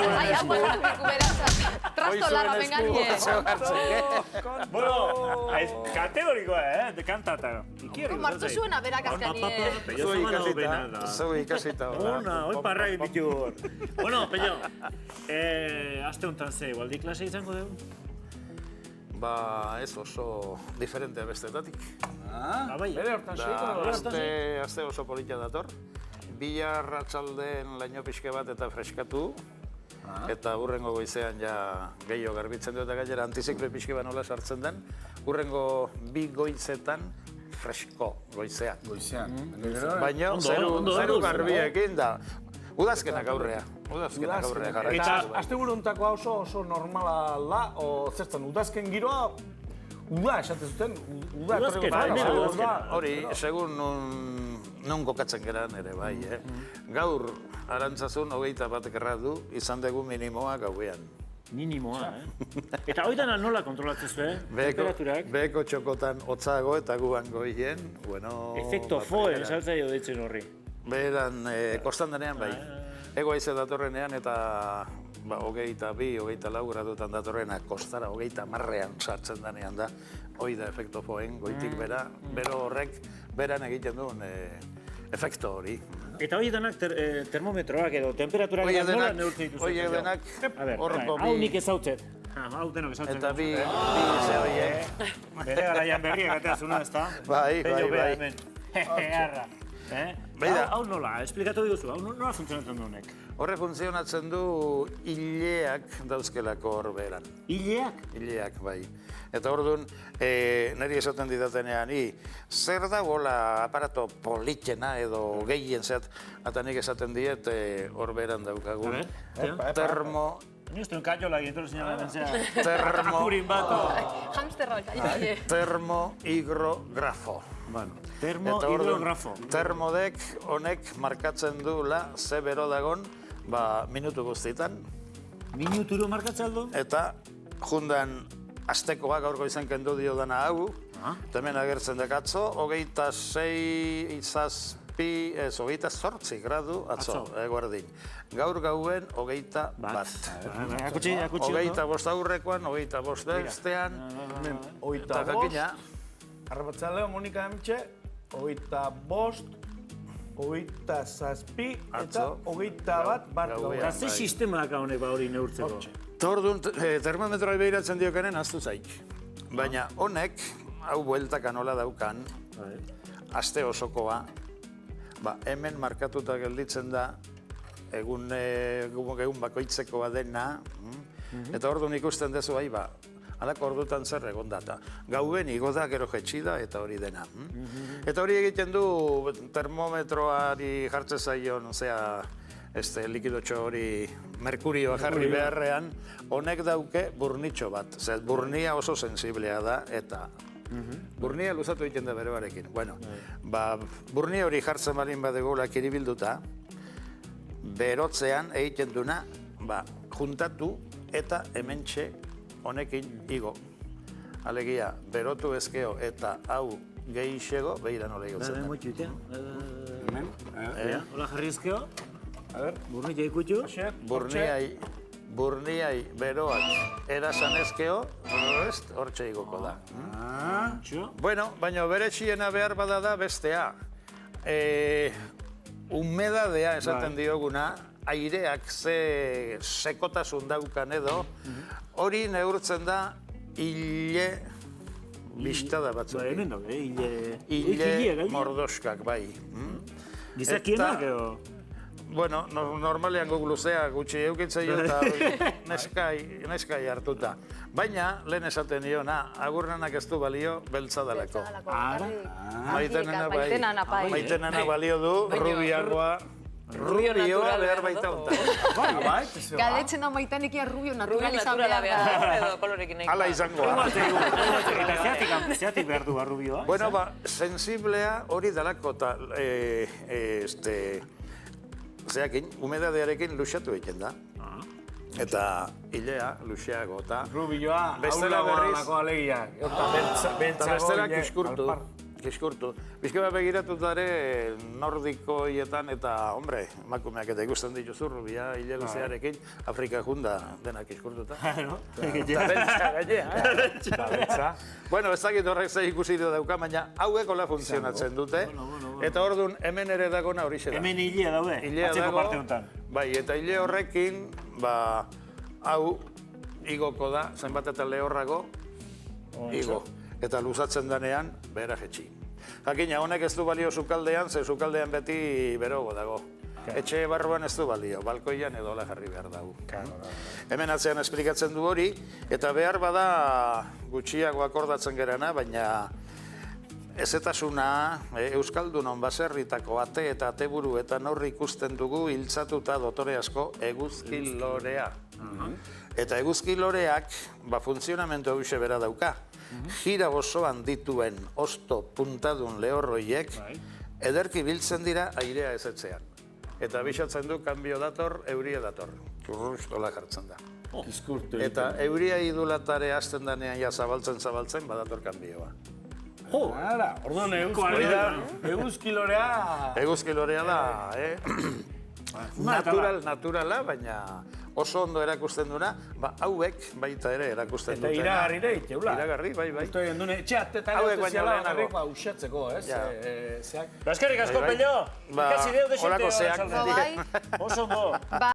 Ai, hau recuperatza. Trastolarra menganie. Bueno, kategorikoa, dekantata. Martxo zuena berak azkanie. Zeu ikasita. Ona, hoi parra egin ditu hor. Bueno, Pello, aste honetan ze, igualdi klase izango dugu? Ba, ez oso diferente bestetatik. Bere hortan Aste oso politia dator. Bihar arratsaldeen laino pixke bat eta freskatu. Eta hurrengo goizean ja gehiago garbitzen dut, eta gainera antiziklo pixke bat nola sartzen den. Hurrengo 2 goizetan fresko goizean. Baina zeru garbiekin da. Udazkenak aurrea. Udazkenak aurrea jarra. Eta asteburuntako oso normala da, o zertzen, udazken giroa, uda esaten zuten, hori, segun non kokatzen geran ere bai, Gaur, arantzazun 21 gradu izan dugu minimoa gauean. Minimoa, Eta hori dana nola kontrolatzen zuen, temperaturak? Beheko txokotan hotzago eta guan goien, bueno... Efekto foe, esaltzaio deitzen horri. Beheran, kostan denean bai. Ego haize datorrenean eta 22, 24 gradutan datorrenak kostara 30 sartzen denean da. Hoi da efekto foen, goitik bera, bero horrek beran egiten duen efekto hori. Eta hori denak termometroak edo temperaturak nola neurtzen dituzten? Hoi denak horreko bi... Hau nik ezautzet. Hau denok ezautzen. Eta bi ze horiek. Bere garaian berriak ateazuna, ez da? Bai. Arra. Hau nola, esplikatu diguzu, hau nola funtzionatzen du honek? Horre funtzionatzen du hileak dauzkelako hor beran. Hileak? Hileak, bai. Eta orduan, niri esaten didatenean, zer da gola aparato politxena edo gehien zet, eta nik esaten diet hor beran daukagun. Termo... Ni uste un kaiola egin zinela bentzea. Termo... Hamsterra kaiola. Termohigrografo. Termohigrografo. Termodek honek markatzen duela ze bero dagon minutu guztietan. Minuturo markatzen du? Eta jundan astekoa gaurko izan kendu dio dana hau. Hemen agertzen dekatzo, 28 gradu atzo, eguerdin. Gaur gauen 21. 25 aurrekoan, 25 bestean, eta jakina. Arrapatzaleo, Monika Emitxe, 25, 27 eta 21 bat gauen. Eta ze sistemak honek hori neurtzeko? Orduan, termometroa behiratzen diokenen aztu zaik. Baina honek, hau bueltaka nola daukan, aste osokoa, hemen markatuta gelditzen da egun bakoitzekoa dena, eta orduan ikusten dezu halako ordutan zer egon data. Gauen igo da, gero jetxi da, eta hori dena. Eta hori egiten du termometroari jartzen zaion, likidotxo hori merkurioa jarri beharrean, honek dauke burnitxo bat. Burnia oso sensiblea da, eta burnia luzatu egiten da bere barekin. Bueno, burnia hori jartzen balin badegula kiribilduta, berotzean egiten duna, juntatu eta hementxe honekin igo. Alegia, berotu ezkeo eta hau gehixego, behira nola igotzen da. Hola jarri ezkeo. Burnia ikutu. Burniai beroak erasan ezkeo, hortxe igoko da. Bueno, baina bere txiena behar bada da bestea. Humedadea esaten dioguna, aireak ze sekotasun daukan edo, hori neurtzen da hile bistada batzuk. Hile mordoskak, bai. Gizakienak edo? Bueno, normalean guk luzea gutxi eukitzei eta neskai hartuta. Baina, lehen esaten niona, agurrenak ez du balio beltza dalako. Maitenena balio du, rubiagoa. Rubioa behar baita hontan. Galdetzen da maitanekia rubio natural izan behar da. Hala izangoa. Eta zeatik behar du rubioa? Bueno, sensiblea hori dalako eta zeakin, humedadearekin luxatu egiten da. Eta hilea, luxeago eta... Rubioa, haulagoanako alegia. Eta bestela kiskurtu. kiskurtu. Bizka bat begiratutare nordikoietan eta, hombre, emakumeak eta ikusten dituzu rubia, hile luzearekin, Afrika junda denak kiskurtuta. Eta bentsa gainea, Bueno, ez dakit horrek zei ikusi dauka, baina hauek hola funtzionatzen dute. Eta orduan hemen ere dagona hori da. Hemen hilea daude, atzeko parte honetan. Bai, eta hile horrekin, hau igoko da, zenbat eta lehorrago, igo. Eta luzatzen danean, behera jetxi. Jakina, honek ez du balio sukaldean, ze sukaldean beti berogo dago. Etxe barruan ez du balio, balkoian edo la jarri behar dago. Hemen atzean esplikatzen du hori, eta behar bada gutxiago akordatzen gerana, baina ezetasuna Euskaldunon baserritako ate eta ateburu eta norri ikusten dugu hiltzatuta dotore asko eguzki lorea. Eta eguzki loreak funtzionamendu hauxe bera dauka. Jira osoan dituen osto puntadun lehorroiek ederki biltzen dira airea ezetzean. Eta bisatzen du, kanbio dator, euria dator. Hola jartzen da. Eta euria idulatare hasten danean ja zabaltzen, badator kanbioa. Orduan eguzkilorea... Eguzkilorea da, naturala, baina oso ondo erakusten duna, hauek baita ere erakusten dutena. Eta iragarri ere, iteula. Iragarri, bai. Etxeatetan egoteziala bakarrik uxatzeko, ez? Eskerrik asko, Pello! Ikasi deu de xente Olako zeak. oso ondo.